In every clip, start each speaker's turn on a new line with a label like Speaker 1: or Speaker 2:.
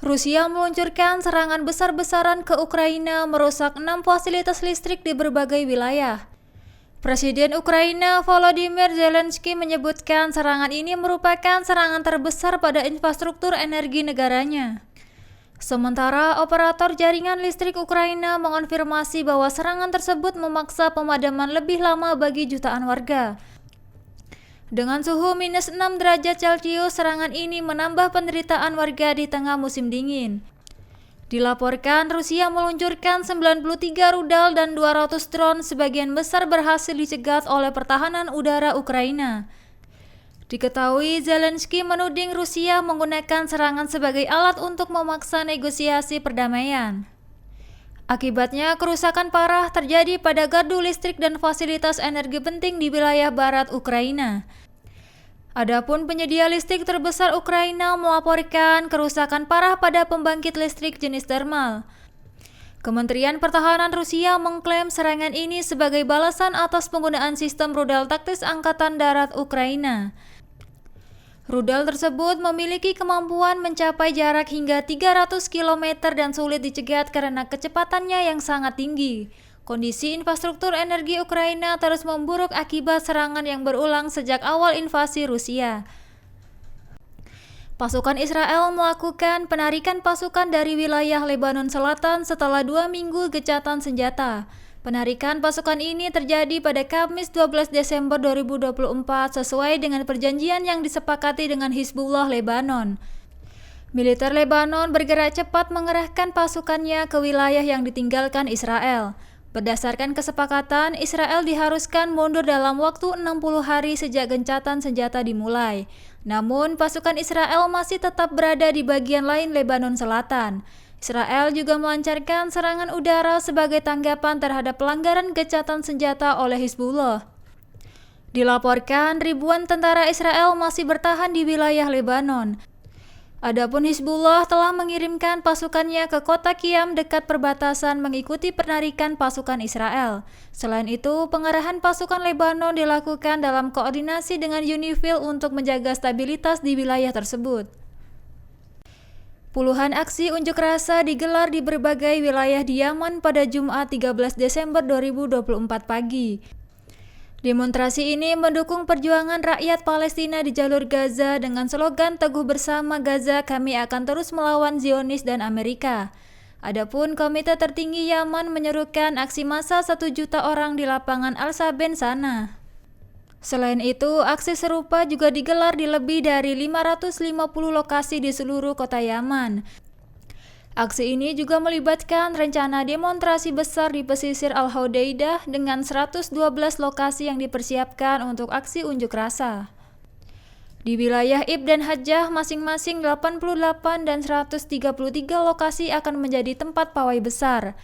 Speaker 1: Rusia meluncurkan serangan besar-besaran ke Ukraina, merusak 6 fasilitas listrik di berbagai wilayah. Presiden Ukraina Volodymyr Zelensky menyebutkan serangan ini merupakan serangan terbesar pada infrastruktur energi negaranya. Sementara operator jaringan listrik Ukraina mengonfirmasi bahwa serangan tersebut memaksa pemadaman lebih lama bagi jutaan warga. Dengan suhu minus 6 derajat Celcius, serangan ini menambah penderitaan warga di tengah musim dingin. Dilaporkan Rusia meluncurkan 93 rudal dan 200 drone, sebagian besar berhasil dicegat oleh pertahanan udara Ukraina. Diketahui Zelensky menuding Rusia menggunakan serangan sebagai alat untuk memaksa negosiasi perdamaian. Akibatnya, kerusakan parah terjadi pada gardu listrik dan fasilitas energi penting di wilayah barat Ukraina. Adapun penyedia listrik terbesar Ukraina melaporkan kerusakan parah pada pembangkit listrik jenis thermal. Kementerian Pertahanan Rusia mengklaim serangan ini sebagai balasan atas penggunaan sistem rudal taktis Angkatan Darat Ukraina. Rudal tersebut memiliki kemampuan mencapai jarak hingga 300 km dan sulit dicegat karena kecepatannya yang sangat tinggi. Kondisi infrastruktur energi Ukraina terus memburuk akibat serangan yang berulang sejak awal invasi Rusia. Pasukan Israel melakukan penarikan pasukan dari wilayah Lebanon Selatan setelah 2 minggu gencatan senjata. Penarikan pasukan ini terjadi pada Kamis 12 Desember 2024 sesuai dengan perjanjian yang disepakati dengan Hizbullah Lebanon. Militer Lebanon bergerak cepat mengerahkan pasukannya ke wilayah yang ditinggalkan Israel. Berdasarkan kesepakatan, Israel diharuskan mundur dalam waktu 60 hari sejak gencatan senjata dimulai. Namun, pasukan Israel masih tetap berada di bagian lain Lebanon Selatan. Israel juga melancarkan serangan udara sebagai tanggapan terhadap pelanggaran gencatan senjata oleh Hizbullah. Dilaporkan ribuan tentara Israel masih bertahan di wilayah Lebanon. Adapun Hizbullah telah mengirimkan pasukannya ke kota Qiyam dekat perbatasan mengikuti penarikan pasukan Israel. Selain itu, pengerahan pasukan Lebanon dilakukan dalam koordinasi dengan UNIFIL untuk menjaga stabilitas di wilayah tersebut. Puluhan aksi unjuk rasa digelar di berbagai wilayah di Yaman pada Jumat 13 Desember 2024 pagi. Demonstrasi ini mendukung perjuangan rakyat Palestina di jalur Gaza dengan slogan Teguh Bersama Gaza, kami akan terus melawan Zionis dan Amerika. Adapun Komite Tertinggi Yaman menyerukan aksi massa 1 juta orang di lapangan Al-Saben sana. Selain itu, aksi serupa juga digelar di lebih dari 550 lokasi di seluruh kota Yaman. Aksi ini juga melibatkan rencana demonstrasi besar di pesisir Al-Hodeidah dengan 112 lokasi yang dipersiapkan untuk aksi unjuk rasa. Di wilayah Ib dan Hajjah, masing-masing 88 dan 133 lokasi akan menjadi tempat pawai besar.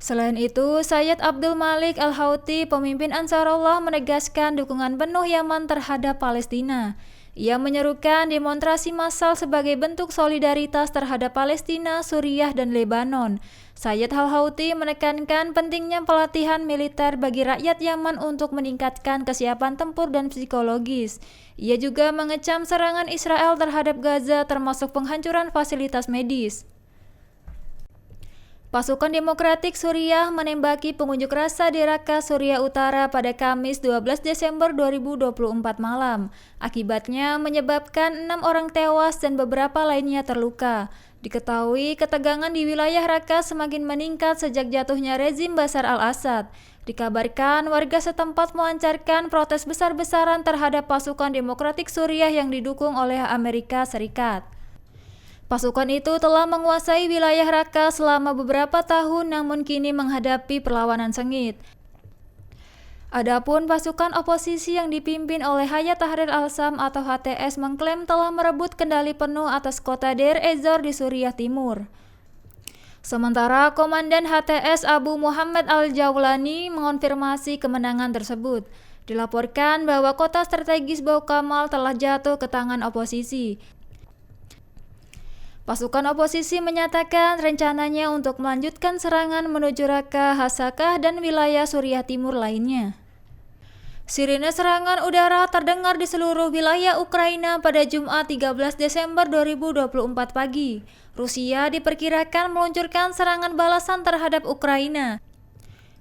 Speaker 1: Selain itu, Sayyid Abdul Malik Al-Houthi, pemimpin Ansarullah, menegaskan dukungan penuh Yaman terhadap Palestina. Ia menyerukan demonstrasi massal sebagai bentuk solidaritas terhadap Palestina, Suriah, dan Lebanon. Sayyid Al-Houthi menekankan pentingnya pelatihan militer bagi rakyat Yaman untuk meningkatkan kesiapan tempur dan psikologis. Ia juga mengecam serangan Israel terhadap Gaza termasuk penghancuran fasilitas medis. Pasukan Demokratik Suriah menembaki pengunjuk rasa di Raqqa, Suriah Utara pada Kamis 12 Desember 2024 malam. Akibatnya menyebabkan 6 orang tewas dan beberapa lainnya terluka. Diketahui ketegangan di wilayah Raqqa semakin meningkat sejak jatuhnya rezim Bashar al-Assad. Dikabarkan warga setempat melancarkan protes besar-besaran terhadap pasukan Demokratik Suriah yang didukung oleh Amerika Serikat. Pasukan itu telah menguasai wilayah Raqqa selama beberapa tahun namun kini menghadapi perlawanan sengit. Adapun pasukan oposisi yang dipimpin oleh Hayat Tahrir al-Sham atau HTS mengklaim telah merebut kendali penuh atas kota Deir ez-Zor di Suriah Timur. Sementara Komandan HTS Abu Muhammad al-Jawlani mengonfirmasi kemenangan tersebut. Dilaporkan bahwa kota strategis Bau Kamal telah jatuh ke tangan oposisi. Pasukan oposisi menyatakan rencananya untuk melanjutkan serangan menuju Raqqa, Hasakah, dan wilayah Suriah Timur lainnya. Sirine serangan udara terdengar di seluruh wilayah Ukraina pada Jumat 13 Desember 2024 pagi. Rusia diperkirakan meluncurkan serangan balasan terhadap Ukraina.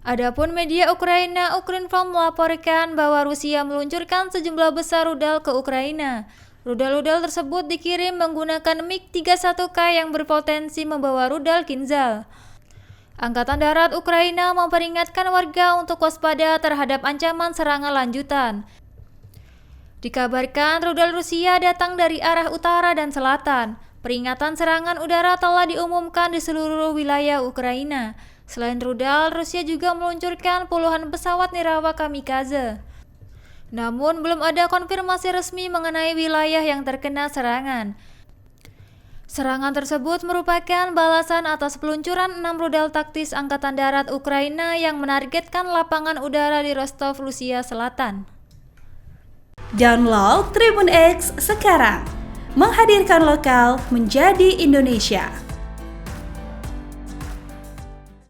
Speaker 1: Adapun media Ukraina, Ukrinform melaporkan bahwa Rusia meluncurkan sejumlah besar rudal ke Ukraina. Rudal-rudal tersebut dikirim menggunakan MiG-31K yang berpotensi membawa rudal Kinzhal. Angkatan Darat Ukraina memperingatkan warga untuk waspada terhadap ancaman serangan lanjutan. Dikabarkan rudal Rusia datang dari arah utara dan selatan. Peringatan serangan udara telah diumumkan di seluruh wilayah Ukraina. Selain rudal, Rusia juga meluncurkan puluhan pesawat nirawak kamikaze. Namun belum ada konfirmasi resmi mengenai wilayah yang terkena serangan. Serangan tersebut merupakan balasan atas peluncuran 6 rudal taktis Angkatan Darat Ukraina yang menargetkan lapangan udara di Rostov, Rusia Selatan.
Speaker 2: Download Tribun X sekarang, menghadirkan lokal menjadi Indonesia.